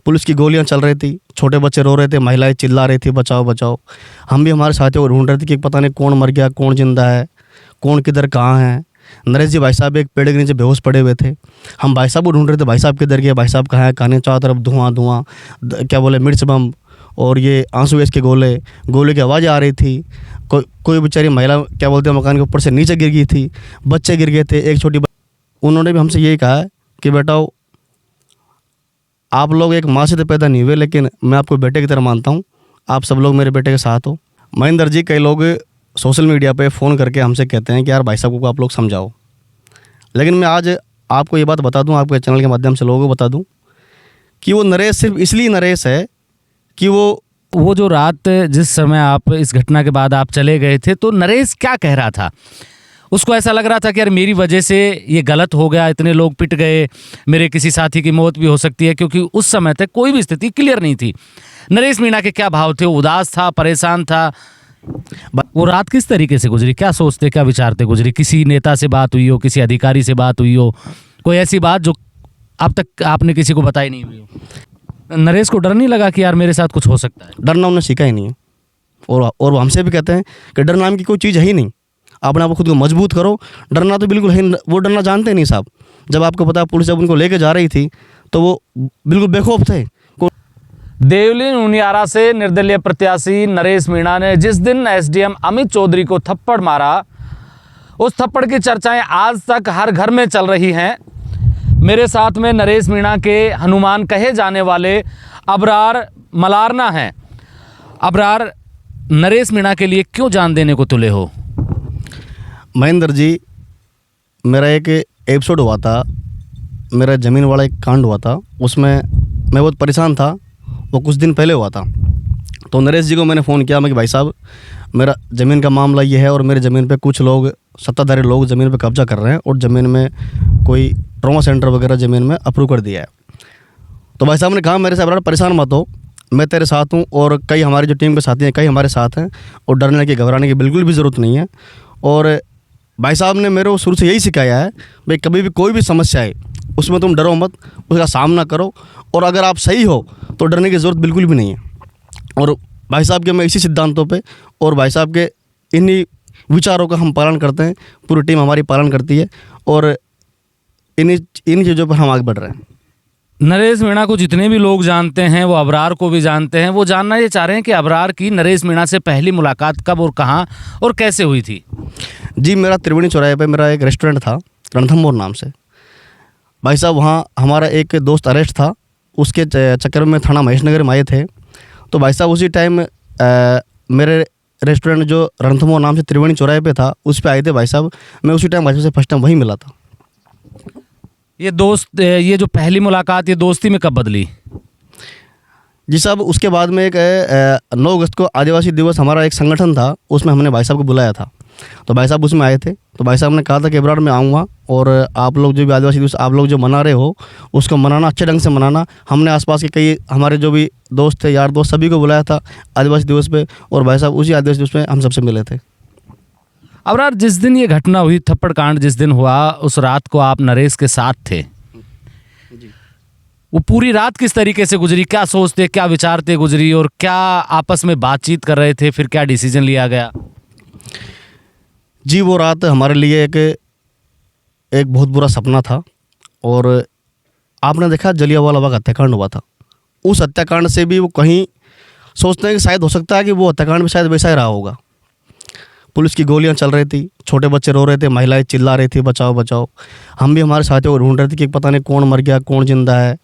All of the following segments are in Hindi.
पुलिस की गोलियां चल रही थी, छोटे बच्चे रो रहे थे, महिलाएं चिल्ला रही थी बचाओ बचाओ। हम भी हमारे साथियों को ढूंढ रहे थे कि पता नहीं कौन मर गया, कौन जिंदा है, कौन किधर कहाँ है। नरेश जी भाई साहब एक पेड़ के नीचे बेहोश पड़े हुए थे। हम भाई साहब को ढूंढ रहे थे, भाई साहब किधर गए, भाई साहब कहाँ है, कहानी चारों तरफ धुआं धुआं, क्या बोले, मिर्च बम और ये आंसू गैस के गोले की आवाज़ आ रही थी। कोई बेचारी महिला क्या बोलते हैं मकान के ऊपर से नीचे गिर गई थी, बच्चे गिर गए थे, एक छोटी उन्होंने भी हमसे यही कहा है कि बेटा आप लोग एक माँ से तो पैदा नहीं हुए, लेकिन मैं आपको बेटे की तरह मानता हूँ, आप सब लोग मेरे बेटे के साथ हो। महेंद्र जी, कई लोग सोशल मीडिया पे फ़ोन करके हमसे कहते हैं कि यार भाई साहब को आप लोग समझाओ, लेकिन मैं आज आपको ये बात बता दूं, आपके चैनल के माध्यम से लोगों को बता दूं कि वो नरेश सिर्फ इसलिए नरेश है कि वो जो रात जिस समय आप इस घटना के बाद आप चले गए थे, तो नरेश क्या कह रहा था? उसको ऐसा लग रहा था कि यार मेरी वजह से ये गलत हो गया, इतने लोग पिट गए, मेरे किसी साथी की मौत भी हो सकती है, क्योंकि उस समय तक कोई भी स्थिति क्लियर नहीं थी। नरेश मीणा के क्या भाव थे? उदास था, परेशान था? वो रात किस तरीके से गुजरी? क्या सोचते, क्या विचारते गुजरी? किसी नेता से बात हुई हो, किसी अधिकारी से बात हुई हो, कोई ऐसी बात जो अब तक आपने किसी को बताई नहीं हुई हो? नरेश को डर नहीं लगा कि यार मेरे साथ कुछ हो सकता है? डरना उन्हें सीखा ही नहीं है, और वो हमसे भी कहते हैं कि डर नाम की कोई चीज़ है ही नहीं, अपने आप को खुद को मजबूत करो। डरना तो बिल्कुल है, वो डरना जानते नहीं साहब। जब आपको पता है पुलिस जब उनको लेके जा रही थी तो वो बिल्कुल बेखौफ थे। देवली नूनियारा से निर्दलीय प्रत्याशी नरेश मीणा ने जिस दिन एसडीएम अमित चौधरी को थप्पड़ मारा, उस थप्पड़ की चर्चाएं आज तक हर घर में चल रही हैं। मेरे साथ में नरेश मीणा के हनुमान कहे जाने वाले अबरार मलारना हैं। अबरार, नरेश मीणा के लिए क्यों जान देने को तुले हो? महेंद्र जी, मेरा एक एपिसोड हुआ था, मेरा ज़मीन वाला एक कांड हुआ था, उसमें मैं बहुत परेशान था। वो कुछ दिन पहले हुआ था। तो नरेश जी को मैंने फ़ोन किया, मैं कि भाई साहब मेरा ज़मीन का मामला ये है और मेरे ज़मीन पे कुछ लोग, सत्ताधारी लोग ज़मीन पे कब्जा कर रहे हैं और ज़मीन में कोई ट्रॉमा सेंटर वगैरह ज़मीन में अप्रूव कर दिया है। तो भाई साहब ने कहा मेरे से बड़ा परेशान मत हो, मैं तेरे साथ हूँ और कई हमारी जो टीम के साथी हैं कई हमारे साथ हैं, और डरने की घबराने की बिल्कुल भी ज़रूरत नहीं है। और भाई साहब ने मेरे को शुरू से यही सिखाया है, भाई कभी भी कोई भी समस्या है उसमें तुम डरो मत, उसका सामना करो, और अगर आप सही हो तो डरने की ज़रूरत बिल्कुल भी नहीं है। और भाई साहब के मैं इसी सिद्धांतों पे और भाई साहब के इन्हीं विचारों का हम पालन करते हैं, पूरी टीम हमारी पालन करती है, और इन्हीं चीज़ों पर हम आगे बढ़ रहे हैं। नरेश मीणा को जितने भी लोग जानते हैं, वो अबरार को भी जानते हैं। वो जानना ये चाह रहे हैं कि अबरार की नरेश मीणा से पहली मुलाकात कब और कहाँ और कैसे हुई थी? जी, मेरा त्रिवेणी चौराहे पे मेरा एक रेस्टोरेंट था, रणथंभौर नाम से। भाई साहब वहाँ हमारा एक दोस्त अरेस्ट था, उसके चक्कर में थाना महेश नगर में आए थे। तो भाई साहब उसी टाइम मेरे रेस्टोरेंट जो रणथंभौर नाम से त्रिवेणी चौराहे पे था, उस पर आए थे भाई साहब। मैं उसी टाइम भाई साहब से फर्स्ट टाइम वहीं मिला था। ये जो पहली मुलाकात, ये दोस्ती में कब बदली? जी साहब, उसके बाद में एक 9 अगस्त को आदिवासी दिवस हमारा एक संगठन था, उसमें हमने भाई साहब को बुलाया था। तो भाई साहब उसमें आए थे। तो भाई साहब ने कहा था कि अबरार में आऊँगा और आप लोग जो भी आदिवासी दिवस आप लोग जो मना रहे हो उसको मनाना, अच्छे ढंग से मनाना। हमने आसपास के कई हमारे जो भी दोस्त थे, यार दोस्त, सभी को बुलाया था आदिवासी दिवस पे, और भाई साहब उसी आदिवासी दिवस पे हम सबसे मिले थे। अबरार, जिस दिन ये घटना हुई, थप्पड़ कांड जिस दिन हुआ, उस रात को आप नरेश के साथ थे। वो पूरी रात किस तरीके से गुजरी? क्या सोचते, क्या विचारते गुजरी, और क्या आपस में बातचीत कर रहे थे? फिर क्या डिसीजन लिया गया? जी, वो रात हमारे लिए एक बहुत बुरा सपना था। और आपने देखा जलियांवाला बाग हत्याकांड हुआ था, उस हत्याकांड से भी वो कहीं सोचते हैं कि शायद हो सकता है कि वो हत्याकांड भी शायद वैसा ही रहा होगा। पुलिस की गोलियां चल रही थी, छोटे बच्चे रो रहे थे, महिलाएं चिल्ला रही थी बचाओ बचाओ। हम भी हमारे साथियों को ढूंढ रहे थे कि पता नहीं कौन मर गया, कौन जिंदा है,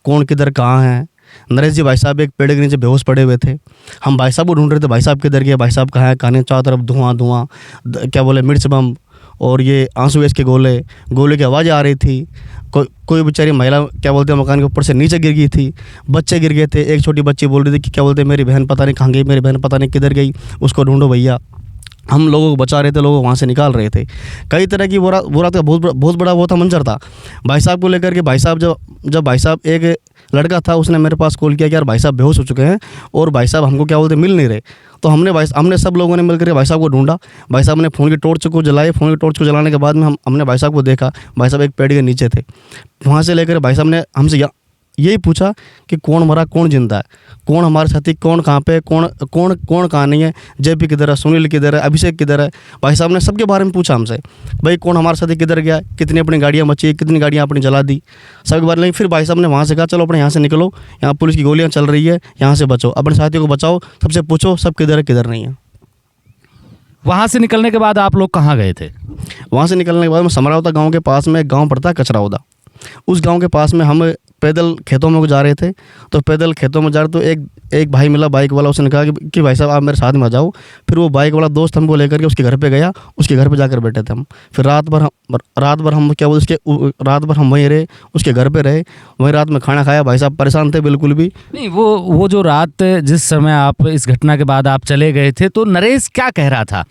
कौन किधर कहाँ है। नरेश जी भाई साहब एक पेड़ के नीचे बेहोश पड़े हुए थे। हम भाई साहब को ढूंढ रहे थे, भाई साहब किधर गए, भाई साहब कहाँ है, कहानी चारों तरफ धुआं धुआं, क्या बोले, मिर्च बम और ये आंसू गैस के गोले की आवाज़ आ रही थी। कोई बेचारी महिला क्या बोलते हैं मकान के ऊपर से नीचे गिर गई थी, बच्चे गिर गए थे। एक छोटी बच्ची बोल रही थी कि क्या बोलते हैं मेरी बहन पता नहीं कहाँ गई, मेरी बहन पता नहीं किधर गई, उसको ढूंढो भैया। हम लोगों को बचा रहे थे, लोगों को वहाँ से निकाल रहे थे। कई तरह की वो रात का बहुत बड़ा वो था, मंजर था भाई साहब को लेकर के। भाई साहब जब भाई साहब, एक लड़का था उसने मेरे पास कॉल किया कि यार भाई साहब बेहोश हो चुके हैं और भाई साहब हमको क्या बोलते मिल नहीं रहे। तो हमने सब लोगों ने मिलकर भाई साहब को ढूंढा। भाई साहब ने फ़ोन की टॉर्च को जलाई। फ़ोन की टॉर्च को जलाने के बाद में हमने भाई साहब को देखा। भाई साहब एक पेड़ के नीचे थे। वहाँ से लेकर भाई साहब ने हमसे यही पूछा कि कौन मरा कौन जिंदा है, कौन हमारे साथी, कौन कहाँ पे, कौन कौन कौन कहाँ नहीं है, जेपी किधर है, सुनील किधर है, अभिषेक किधर है। भाई साहब ने सबके बारे में पूछा हमसे, भाई कौन हमारे साथी किधर गया, कितनी अपनी गाड़ियाँ बची, कितनी गाड़ियाँ अपनी जला दी, सबके बारे में। फिर भाई साहब ने वहाँ से कहा चलो अपने यहाँ से निकलो, यहाँ पुलिस की गोलियाँ चल रही है, यहाँ से बचो, अपने साथियों को बचाओ, सबसे पूछो सब किधर है किधर नहीं है। वहाँ से निकलने के बाद आप लोग कहाँ गए थे? वहाँ से निकलने के बाद में समरावता गांव के पास में एक गांव पड़ता है कचरावदा, उस गांव के पास में हम पैदल खेतों में जा रहे थे। तो पैदल खेतों में जा रहे तो एक भाई मिला बाइक वाला, उसने कहा कि भाई साहब आप मेरे साथ में आ जाओ। फिर वो बाइक वाला दोस्त हमको लेकर के उसके घर पे गया, उसके घर पे जाकर बैठे थे हम। फिर रात भर हम क्या बोलते रात भर हम वहीं रहे, उसके घर पे रहे, वहीं रात में खाना खाया। भाई साहब परेशान थे बिल्कुल भी। नहीं, वो जो रात जिस समय आप इस घटना के बाद आप चले गए थे, तो नरेश क्या कह रहा था?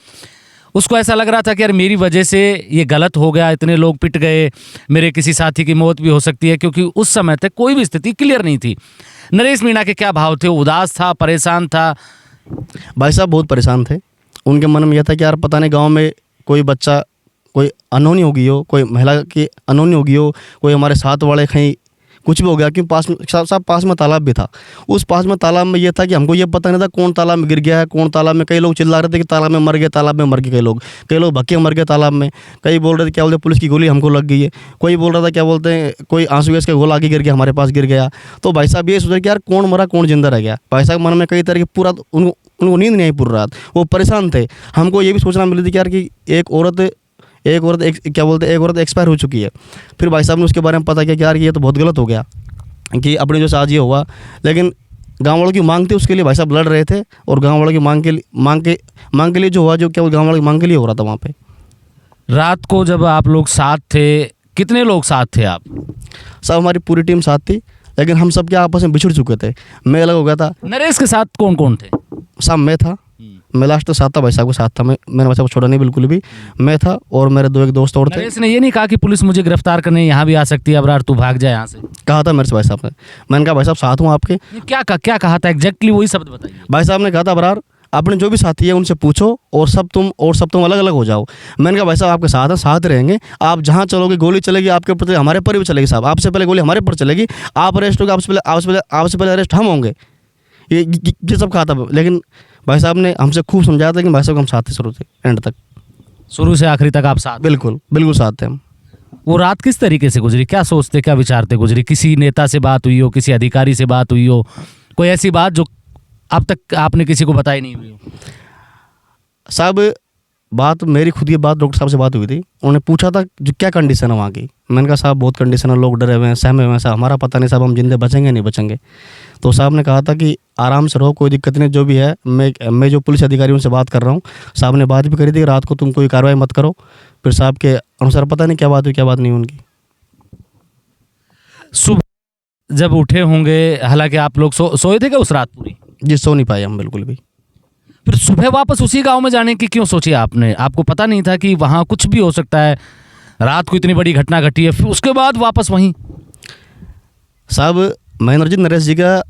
उसको ऐसा लग रहा था कि यार मेरी वजह से ये गलत हो गया, इतने लोग पिट गए, मेरे किसी साथी की मौत भी हो सकती है, क्योंकि उस समय तक कोई भी स्थिति क्लियर नहीं थी। नरेश मीणा के क्या भाव थे? उदास था, परेशान था? भाई साहब बहुत परेशान थे। उनके मन में यह था कि यार पता नहीं गांव में कोई बच्चा कोई अनहोनी हो गई हो, कोई महिला की अनहोनी हो गई हो, कोई हमारे साथ वाले कहीं कुछ भी हो गया। क्योंकि पास में तालाब भी था। उस पास में तालाब में ये था कि हमको ये पता नहीं था कौन तालाब में गिर गया है, कौन तालाब में। कई लोग चिल्ला रहे थे कि तालाब में मर गए, तालाब में मर गए। कई लोग भक्के मर गए तालाब में। कई बोल रहे थे क्या बोलते पुलिस की गोली हमको लग गई है। कोई बोल रहा था क्या बोलते हैं कोई आंसू गैस का गोला आगे गिर गया, हमारे पास गिर गया। तो भाई साहब ये सोचा कि यार कौन मरा कौन जिंदा रह गया। भाई साहब मन में कई तरह की पूरा उनको नींद नहीं आई पूरी रात, वो परेशान थे। हमको ये भी सोचना मिली थी कि यार कि एक औरत एक्सपायर हो चुकी है। फिर भाई साहब ने उसके बारे में पता किया कि यार ये तो बहुत गलत हो गया कि अपने जो आज ये हुआ। लेकिन गाँव वालों की मांग थी, उसके लिए भाई साहब लड़ रहे थे। और गाँव वालों की मांग के लिए जो हुआ, जो क्या गाँव वालों की मांग के लिए हो रहा था वहाँ पे। रात को जब आप लोग साथ थे, कितने लोग साथ थे आप? सब हमारी पूरी टीम साथ थी, लेकिन हम सब क्या आपस में बिछड़ चुके थे। मैं अलग हो गया था। नरेश के साथ कौन कौन थे? साहब मैं था, मैं लास्ट तो साथ था, भाई साहब के साथ था। मैंने भाई साहब को छोड़ा नहीं बिल्कुल भी। मैं था और मेरे एक दोस्त और थे। नरेश ने ये नहीं कहा कि पुलिस मुझे गिरफ्तार करने यहाँ भी आ सकती है, अबरार तू भाग जाए यहाँ से? कहा था मेरे से भाई साहब ने। मैंने कहा भाई साहब साथ हूँ आपके। क्या कहा था एग्जैक्टली? वही शब्द बताइए। भाई साहब ने कहा था अबरार अपने जो भी साथी है उनसे पूछो और सब तुम अलग अलग हो जाओ। मैंने कहा भाई साहब आपके साथ हैं, साथ रहेंगे। आप जहाँ चलोगे गोली चलेगी आपके ऊपर, हमारे पर भी चलेगी साहब। आपसे पहले गोली हमारे पर चलेगी, आप अरेस्ट होगे, आपसे पहले अरेस्ट हम होंगे। ये सब कहा था। लेकिन भाई साहब ने हमसे खूब समझाया था। लेकिन भाई साहब हम साथ थे शुरू से एंड तक, शुरू से आखिरी तक आप साथ? बिल्कुल साथ थे हम। वो रात किस तरीके से गुजरी? क्या सोचते क्या विचारते गुजरी? किसी नेता से बात हुई हो, किसी अधिकारी से बात हुई हो, कोई ऐसी बात जो अब तक आपने किसी को बताई नहीं हुई हो? साहब बात मेरी खुद की बात डॉक्टर साहब से बात हुई थी। उन्होंने पूछा था जो क्या कंडीशन है वहाँ की। मैंने कहा साहब बहुत कंडीशन है, लोग डरे हुए हैं, सहमे हुए हैं साहब, हमारा पता नहीं साहब हम जिंदे बचेंगे नहीं बचेंगे। तो साहब ने कहा था कि आराम से रहो, कोई दिक्कत नहीं, जो भी है मैं जो पुलिस अधिकारी उनसे बात कर रहा हूँ। साहब ने बात भी करी थी रात को तुम कोई कार्रवाई मत करो। फिर साहब के अनुसार पता नहीं क्या बात हुई क्या बात नहीं उनकी। सुबह जब उठे होंगे, हालांकि आप लोग सोए थे क्या उस रात पूरी? जी सो नहीं पाए हम बिल्कुल भी। फिर सुबह वापस उसी गांव में जाने की क्यों सोची आपने? आपको पता नहीं था कि वहाँ कुछ भी हो सकता है? रात को इतनी बड़ी घटना घटी है, फिर उसके बाद वापस वहीं? साहब महेंद्र जी नरेश जी का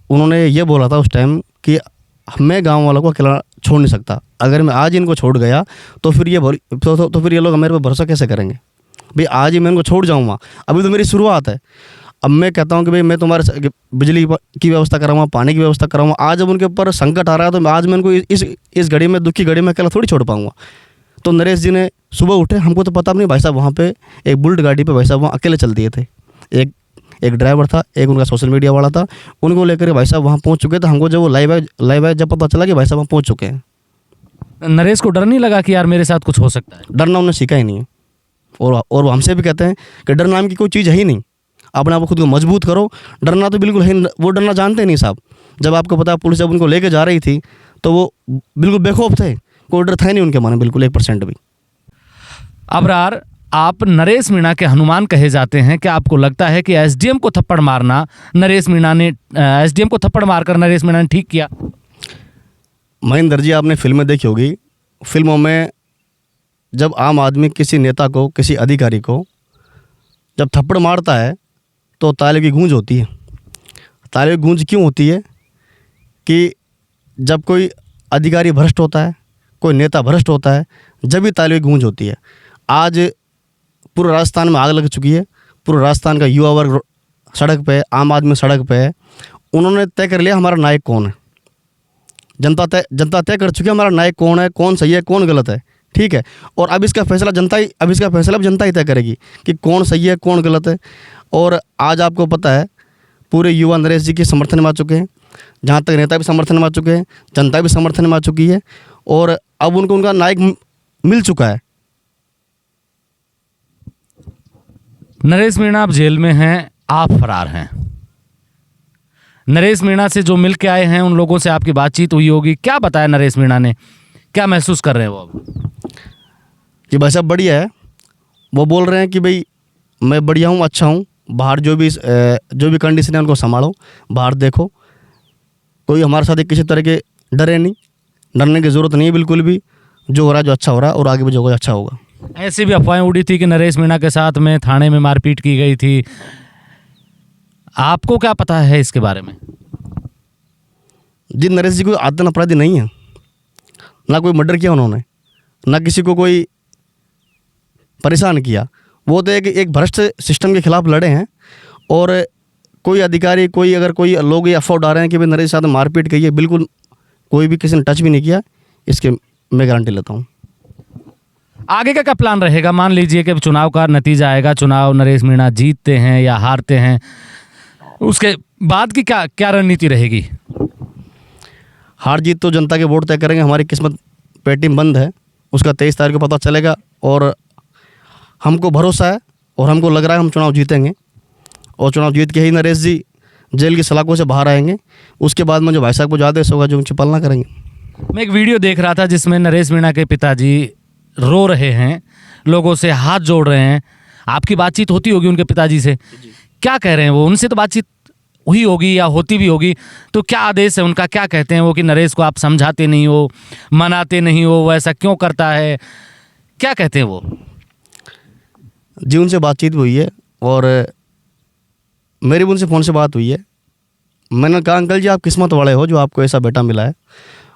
उन्होंने ये बोला था उस टाइम कि मैं गांव वालों को अकेला छोड़ नहीं सकता। अगर मैं आज इनको छोड़ गया तो फिर ये लोग मेरे पर भरोसा कैसे करेंगे। भाई आज ही मैं इनको छोड़ जाऊँगा, अभी तो मेरी शुरुआत है। अब मैं कहता हूँ कि भाई मैं तुम्हारे बिजली की व्यवस्था कराऊंगा, पानी की व्यवस्था कराऊंगा। आज जब उनके ऊपर संकट आ रहा है तो आज मैं इनको इस घड़ी में, दुख की घड़ी में अकेला थोड़ी छोड़ पाऊंगा। तो नरेश जी ने सुबह उठे, हमको तो पता नहीं भाई साहब, वहाँ पे एक बुलेट गाड़ी पे भाई साहब वहाँ अकेले चल दिए थे। एक ड्राइवर था, एक उनका सोशल मीडिया वाला था, उनको लेकर भाई साहब वहाँ पहुँच चुके थे। हमको जब वो लाइव आए जब पता चला कि भाई साहब वहाँ पहुँच चुके हैं। नरेश को डर नहीं लगा कि यार मेरे साथ कुछ हो सकता है? डरना उन्हें सीखा ही नहीं है। और वो हमसे भी कहते हैं कि डर नाम की कोई चीज़ है ही नहीं, अपने आप को खुद को मजबूत करो। डरना तो बिल्कुल है, वो डरना जानते नहीं साहब। जब आपको पता पुलिस जब उनको लेके जा रही थी तो वो बिल्कुल बेखौफ थे, कोई डर था ही नहीं उनके मन में बिल्कुल 1% भी। अबरार, आप नरेश मीणा के हनुमान कहे जाते हैं। क्या आपको लगता है कि एसडीएम को थप्पड़ मारना एसडीएम को थप्पड़ मारकर नरेश मीणा ने ठीक किया? महेंद्र जी आपने फिल्में देखी होगी, फिल्मों में जब आम आदमी किसी नेता को, किसी अधिकारी को जब थप्पड़ मारता है तो ताली की गूंज होती है। ताली की गूंज क्यों होती है? कि जब कोई अधिकारी भ्रष्ट होता है, कोई नेता भ्रष्ट होता है, जब भी ताली की गूंज होती है। आज पूरे राजस्थान में आग लग चुकी है, पूरे राजस्थान का युवा वर्ग सड़क पे, आम आदमी सड़क पे है, उन्होंने तय कर लिया हमारा नायक कौन है। जनता तय कर चुकी है हमारा नायक कौन है, कौन सही है, कौन गलत है, ठीक है। और अब इसका फैसला जनता ही तय करेगी कि कौन सही है, कौन गलत है। और आज आपको पता है पूरे युवा नरेश जी के समर्थन में आ चुके हैं, जहाँ तक नेता भी समर्थन में आ चुके हैं, जनता भी समर्थन में आ चुकी है, और अब उनको उनका नायक मिल चुका है। नरेश मीणा आप जेल में हैं, आप फरार हैं। नरेश मीणा से जो मिल के आए हैं उन लोगों से आपकी बातचीत हुई होगी, क्या बताया नरेश मीणा ने, क्या महसूस कर रहे हैं वो अब? कि भाई साहब बढ़िया है, वो बोल रहे हैं कि भाई मैं बढ़िया हूँ, अच्छा हूँ, बाहर जो भी कंडीशन है उनको संभालो, बाहर देखो, कोई हमारे साथ किसी तरह के डरे नहीं, डरने की ज़रूरत नहीं है बिल्कुल भी, जो हो रहा है जो अच्छा हो रहा है और आगे भी जो होगा अच्छा होगा। ऐसी भी अफवाहें उड़ी थी कि नरेश मीणा के साथ में थाने में मारपीट की गई थी, आपको क्या पता है इसके बारे में? जी नरेश जी कोई आदतन अपराधी नहीं है, ना कोई मर्डर किया उन्होंने, ना किसी को कोई परेशान किया। वो तो एक भ्रष्ट सिस्टम के खिलाफ लड़े हैं। और कोई अधिकारी, अगर कोई लोग ये अफवाह उड़ा रहे हैं कि भाई नरेश के साथ मारपीट की है, बिल्कुल कोई भी किसी ने टच भी नहीं किया, इसके मैं गारंटी लेता हूँ। आगे का क्या प्लान रहेगा? मान लीजिए कि चुनाव का नतीजा आएगा, चुनाव नरेश मीणा जीतते हैं या हारते हैं, उसके बाद की क्या रणनीति रहेगी? हार जीत तो जनता के वोट तय करेंगे, हमारी किस्मत पेटी में बंद है, उसका 23 तारीख को पता चलेगा। और हमको भरोसा है और हमको लग रहा है हम चुनाव जीतेंगे, और चुनाव जीत के ही नरेश जी जेल की सलाखों से बाहर आएंगे। उसके बाद में जो भाई साहब को जो आदेश होगा जो उनकी पालना करेंगे। मैं एक वीडियो देख रहा था जिसमें नरेश मीणा के पिताजी रो रहे हैं, लोगों से हाथ जोड़ रहे हैं। आपकी बातचीत होती होगी उनके पिताजी से, क्या कह रहे हैं वो? उनसे तो बातचीत हुई होगी या होती भी होगी, तो क्या आदेश है उनका? क्या कहते हैं वो कि नरेश को आप समझाते नहीं हो, मनाते नहीं हो, वो ऐसा क्यों करता है, क्या कहते हैं वो? जी उनसे बातचीत भी हुई है और मेरी भी उनसे फ़ोन से बात हुई है। मैंने कहा अंकल जी आप किस्मत वाले हो जो आपको ऐसा बेटा मिला है,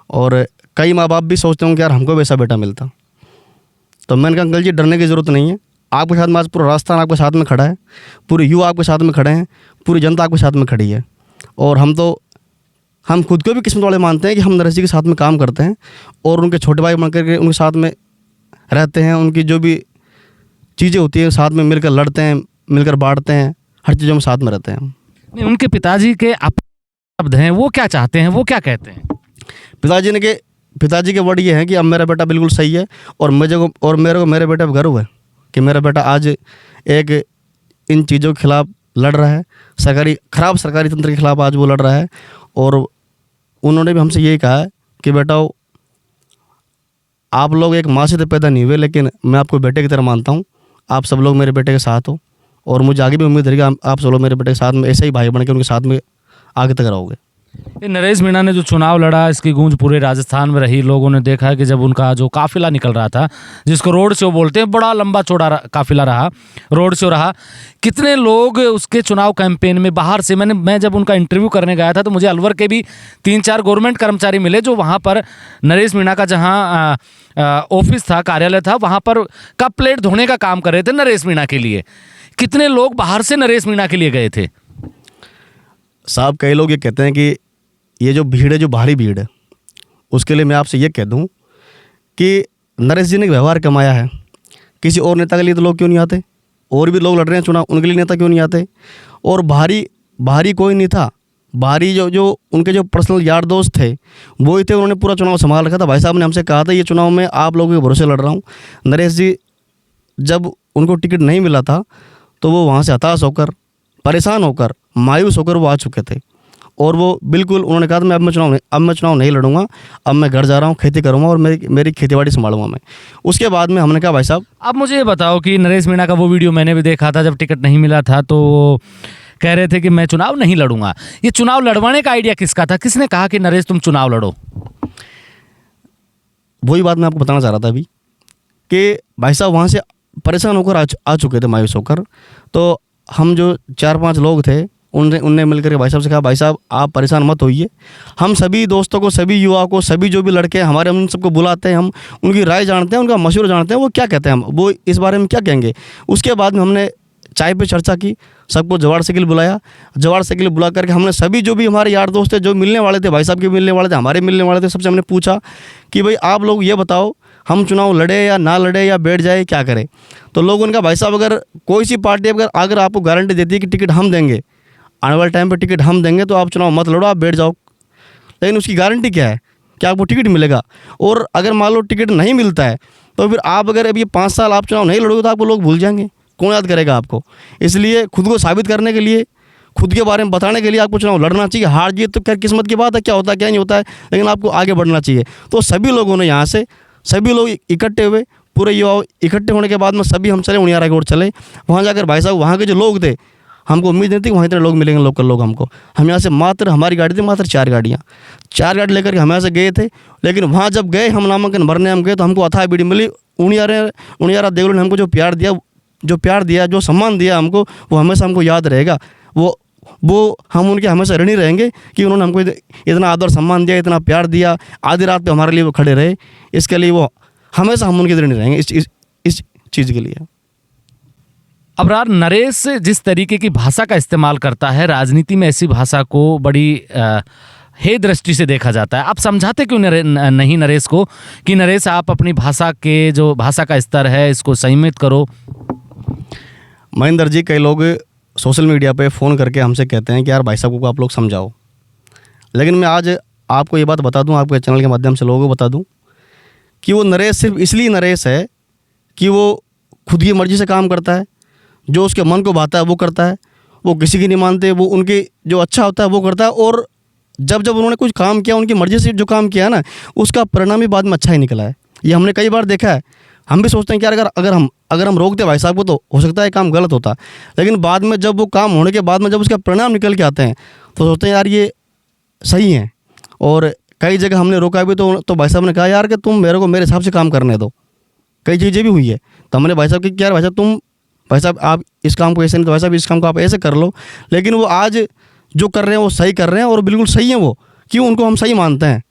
और कई माँ बाप भी सोचते होंगे यार हमको भी ऐसा बेटा मिलता। तो मैंने कहा अंकल जी डरने की ज़रूरत नहीं है, आपके साथ में आज पूरा राजस्थान आपके साथ में खड़ा है, पूरे युवा आपके साथ में खड़े हैं, पूरी जनता आपके साथ में खड़ी है। और हम खुद को भी किस्मत वाले मानते हैं कि हम नरेश जी के साथ में काम करते हैं और उनके छोटे भाई बन करके उनके साथ में रहते हैं। उनकी जो भी चीज़ें होती हैं साथ में मिलकर लड़ते हैं, मिलकर बांटते हैं, हर चीज़ों में साथ में रहते हैं। नहीं, उनके पिताजी के शब्द हैं, वो क्या चाहते हैं, वो क्या कहते हैं? पिताजी के वर्ड ये हैं कि अब मेरा बेटा बिल्कुल सही है, और मेरे को मेरे बेटे पर गर्व है कि मेरा बेटा आज एक इन चीज़ों के खिलाफ लड़ रहा है, खराब सरकारी तंत्र के खिलाफ आज वो लड़ रहा है। और उन्होंने भी हमसे यही कहा है कि बेटा आप लोग एक माँ से तो पैदा नहीं हुए, लेकिन मैं आपको बेटे की तरह मानता हूँ, आप सब लोग मेरे बेटे के साथ हो, और मुझे आगे भी उम्मीद है कि आप सब लोग मेरे बेटे के साथ में ऐसे ही भाई बन के उनके साथ में आगे तक रहोगे। ये नरेश मीणा ने जो चुनाव लड़ा, इसकी गूंज पूरे राजस्थान में रही। लोगों ने देखा कि जब उनका जो काफिला निकल रहा था, जिसको रोड शो बोलते हैं, बड़ा लंबा चौड़ा काफिला रहा, रोड शो रहा, कितने लोग उसके चुनाव कैंपेन में बाहर से, मैं जब उनका इंटरव्यू करने गया था तो मुझे अलवर के भी 3-4 गवर्नमेंट कर्मचारी मिले जो वहाँ पर नरेश मीणा का जहाँ ऑफिस था, कार्यालय था, वहाँ पर कप प्लेट धोने का काम कर रहे थे नरेश मीणा के लिए। कितने लोग बाहर से नरेश मीणा के लिए गए थे? साहब कई लोग ये कहते हैं कि ये जो भीड़ है, जो बाहरी भीड़ है, उसके लिए मैं आपसे ये कह दूं कि नरेश जी ने व्यवहार कमाया है, किसी और नेता के लिए तो लोग क्यों नहीं आते? और भी लोग लड़ रहे हैं चुनाव, उनके लिए नेता क्यों नहीं आते? और बाहरी कोई नहीं था, बाहरी जो उनके जो पर्सनल यार दोस्त थे वो ही थे, उन्होंने पूरा चुनाव संभाल रखा था। भाई साहब ने हमसे कहा था ये चुनाव में आप लोगों के भरोसे लड़ रहा हूँ। नरेश जी जब उनको टिकट नहीं मिला था तो वो वहाँ से हताश होकर, परेशान होकर, मायूस होकर वो आ चुके थे, और वो बिल्कुल उन्होंने कहा था मैं चुनाव नहीं लड़ूंगा, अब मैं घर जा रहा हूँ, खेती करूँगा और मेरी खेतीबाड़ी संभालूंगा मैं। उसके बाद में हमने कहा भाई साहब अब मुझे ये बताओ कि नरेश मीणा का वो वीडियो मैंने भी देखा था, जब टिकट नहीं मिला था तो वो कह रहे थे कि मैं चुनाव नहीं लड़ूंगा। ये चुनाव लड़वाने का आइडिया किसका था? किसने कहा कि नरेश तुम चुनाव लड़ो? वही बात मैं आपको बताना चाह रहा था अभी कि भाई साहब वहाँ से परेशान होकर आ चुके थे, मायूस होकर। तो हम जो 4-5 लोग थे उनने मिलकर के भाई साहब से कहा भाई साहब आप परेशान मत होइए, हम सभी दोस्तों को, सभी युवाओं को, सभी जो भी लड़के हमारे, हम उन सबको बुलाते हैं, हम उनकी राय जानते हैं, उनका मशवरा जानते हैं, वो क्या कहते हैं, हम वो इस बारे में क्या कहेंगे। उसके बाद में हमने चाय पे चर्चा की, सबको जवाड़ से के लिए बुलाया। जवाड़ से के लिए बुला करके हमने सभी जो भी हमारे यार दोस्त थे, जो मिलने वाले थे, भाई साहब के मिलने वाले थे, हमारे मिलने वाले थे, सबसे हमने पूछा कि भाई आप लोग ये बताओ, हम चुनाव लड़े या ना लड़े या बैठ जाए, क्या करें? तो लोगों ने कहा भाई साहब, अगर कोई सी पार्टी अगर आपको गारंटी देती है कि टिकट हम देंगे, आने वाले टाइम पर टिकट हम देंगे, तो आप चुनाव मत लड़ो, आप बैठ जाओ। लेकिन उसकी गारंटी क्या है कि आपको टिकट मिलेगा? और अगर मान लो टिकट नहीं मिलता है तो फिर आप अगर अभी 5 साल आप चुनाव नहीं लड़ोगे तो आपको लोग भूल जाएंगे, कौन याद करेगा आपको? इसलिए खुद को साबित करने के लिए, खुद के बारे में बताने के लिए आपको चुनाव लड़ना चाहिए। हार जीत तो खैर किस्मत की बात है, क्या होता है क्या नहीं होता है, लेकिन आपको आगे बढ़ना चाहिए। तो सभी लोगों ने यहाँ से सभी लोग इकट्ठे हुए, पूरे युवा इकट्ठे होने के बाद में सभी हम चले उनियारा की ओर चले। वहाँ जाकर भाई साहब वहाँ के जो लोग थे, हमको उम्मीद नहीं थी वहाँ इतने लोग मिलेंगे, लोकल लोग हमको। हम यहाँ से मात्र, हमारी गाड़ी थी मात्र 4 गाड़ियाँ, 4 गाड़ी लेकर के हम यहाँ से गए थे। लेकिन वहाँ जब गए, हम नामांकन भरने हम गए, तो हमको अथाह बीड़ी मिली। उनियारा देवल ने हमको जो प्यार दिया, जो सम्मान दिया हमको, वो हमेशा हमको याद रहेगा। वो हम उनके हमेशा ऋणी रहेंगे कि उन्होंने हमको इतना आदर सम्मान दिया, इतना प्यार दिया, आधी रात पे हमारे लिए वो खड़े रहे। इसके लिए वो हमेशा हम उनके ऋणी रहेंगे इस चीज़ के लिए। अबरार, नरेश जिस तरीके की भाषा का इस्तेमाल करता है, राजनीति में ऐसी भाषा को बड़ी हे दृष्टि से देखा जाता है। आप समझाते क्यों नहीं नरेश को कि नरेश आप अपनी भाषा के जो भाषा का स्तर है इसको संयमित करो? महेंद्र जी, कई लोग सोशल मीडिया पे फ़ोन करके हमसे कहते हैं कि यार भाई साहब को आप लोग समझाओ। लेकिन मैं आज आपको ये बात बता दूं, आपके चैनल के माध्यम से लोगों को बता दूं कि वो नरेश सिर्फ इसलिए नरेश है कि वो खुद की मर्ज़ी से काम करता है, जो उसके मन को भाता है वो करता है, वो किसी की नहीं मानते, वो उनके जो अच्छा होता है वो करता है। और जब उन्होंने कुछ काम किया, उनकी मर्ज़ी से जो काम किया है ना, उसका परिणाम भी बाद में अच्छा ही निकला है। ये हमने कई बार देखा है। हम भी सोचते हैं कि यार अगर हम रोकते भाई साहब को तो हो सकता है काम गलत होता, लेकिन बाद में जब वो काम होने के बाद में जब उसका परिणाम निकल के आते हैं तो सोचते हैं यार ये सही है। और कई जगह हमने रोका भी तो भाई साहब ने कहा यार कि तुम मेरे को मेरे हिसाब से काम करने दो। कई चीज़ें भी हुई है तो हमने भाई साहब की क्या भाई साहब आप इस काम को ऐसे नहीं, तो भाई साहब इस काम को आप ऐसे कर लो। लेकिन वो आज जो कर रहे हैं वो सही कर रहे हैं और बिल्कुल सही है। वो क्यों, उनको हम सही मानते हैं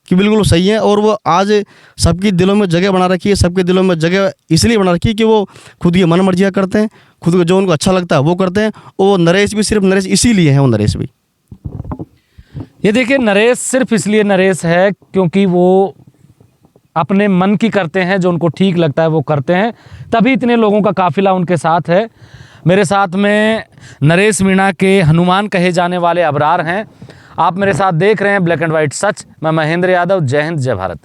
कि बिल्कुल वो सही है। और वो आज सबकी दिलों में जगह बना रखी है, सबके दिलों में जगह इसलिए बना रखी है कि वो खुद की मन मर्जियाँ करते हैं, खुद को जो उनको अच्छा लगता है वो करते हैं। और नरेश भी सिर्फ नरेश इसीलिए है, वो नरेश भी। ये देखिए, नरेश सिर्फ इसलिए नरेश है क्योंकि वो अपने मन की करते हैं, जो उनको ठीक लगता है वो करते हैं, तभी इतने लोगों का काफिला उनके साथ है। मेरे साथ में नरेश मीणा के हनुमान कहे जाने वाले अबरार हैं। आप मेरे साथ देख रहे हैं ब्लैक एंड वाइट सच। मैं महेंद्र यादव। जय हिंद, जय भारत।